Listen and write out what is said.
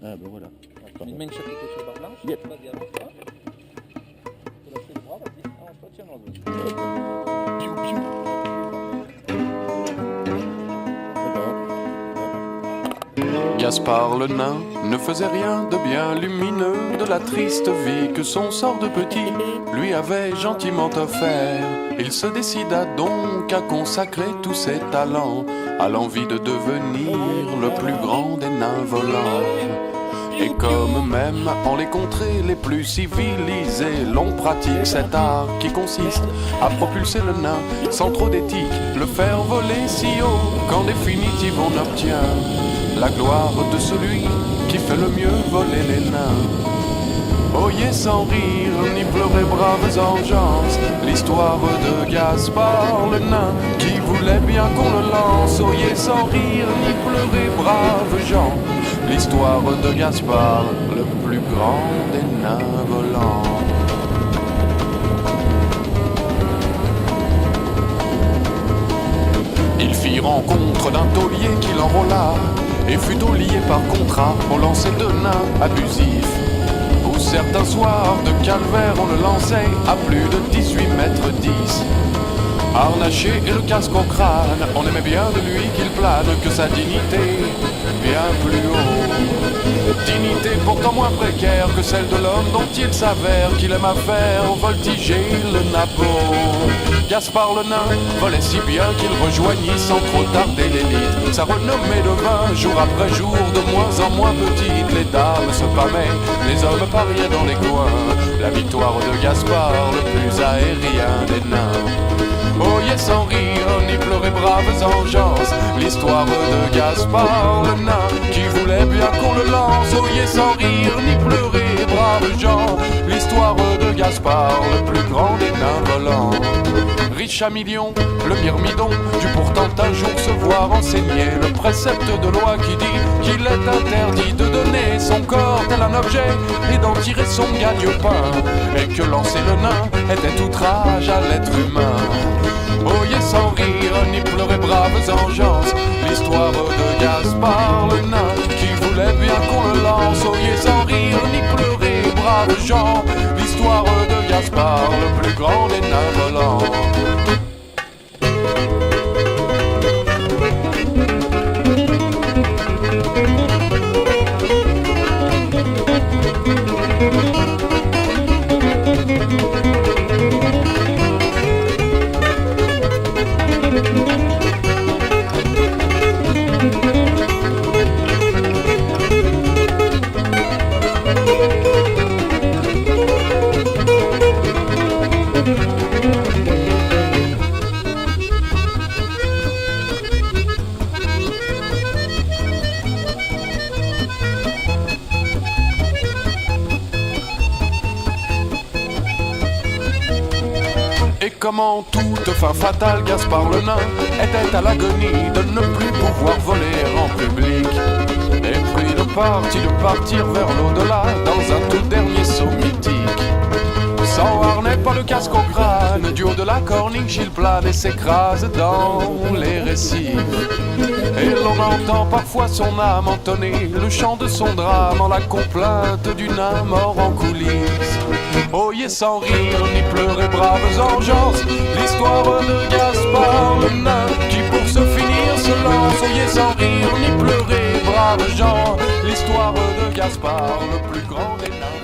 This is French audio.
Ah ben voilà. Attends. Une main de chaque côté sur la barre blanche. Yep. Vas-y, avance-toi. Tu lâches le bras, vas-y. Avance-toi, tiens-moi le. Piou, piou. Gaspard le nain ne faisait rien de bien lumineux de la triste vie que son sort de petit lui avait gentiment offert. Il se décida donc à consacrer tous ses talents à l'envie de devenir le plus grand des nains volants. Et comme même en les contrées les plus civilisées, l'on pratique cet art qui consiste à propulser le nain sans trop d'éthique, le faire voler si haut qu'en définitive on obtient la gloire de celui qui fait le mieux voler les nains. Oyez sans rire ni pleurer braves engeances l'histoire de Gaspard le nain qui voulait bien qu'on le lance. Oyez sans rire ni pleurer braves gens l'histoire de Gaspard le plus grand des nains volants. Il fit rencontre d'un taulier qui l'enrôla et fut taulier par contrat au lancer de nains abusifs. Où certains soirs de calvaire on le lançait à plus de 18 mètres 10. Harnaché et le casque au crâne, on aimait bien de lui qu'il plane que sa dignité bien plus haut. Dignité pourtant moins précaire que celle de l'homme dont il s'avère qu'il aime à faire voltiger le napeau. Gaspard le nain volait si bien qu'il rejoignit sans trop tarder l'élite. Sa renommée devint jour après jour de moins en moins petite. Les dames se pâmaient, les hommes pariaient dans les coins. La victoire de Gaspard, le plus aérien des nains. Oyez sans rire ni pleurer braves engeances l'histoire de Gaspard le nain qui voulait bien qu'on le lance. Oyez sans rire ni pleurer braves gens l'histoire de Gaspard le plus grand des nains volants. Riche à millions, le myrmidon dut pourtant un jour se voir enseigner le précepte de loi qui dit qu'il est interdit de donner son corps tel un objet et d'en tirer son gagne-pain, et que lancer le nain était outrage à l'être humain. Oyez sans rire ni pleurer braves engeances l'histoire de Gaspard le nain qui voulait bien qu'on le lance. Oyez sans rire ni pleurer braves gens l'histoire de Gaspard le plus grand des nains volants. Et comment toute fin fatale, Gaspard le nain était à l'agonie de ne plus pouvoir voler en public. Et pris le parti de partir vers l'au-delà dans un tout dernier saut mythique. Sans harnais, pas le casque au crâne, du haut de la corniche il plane et s'écrase dans les récifs. Et l'on entend parfois son âme entonner le chant de son drame en la complainte d'une âme mort en coulisses. Oyez sans rire ni pleurer braves engeances l'histoire de Gaspard le nain qui pour se finir se lance. Oyez sans rire ni pleurer braves gens l'histoire de Gaspard le plus grand des nains.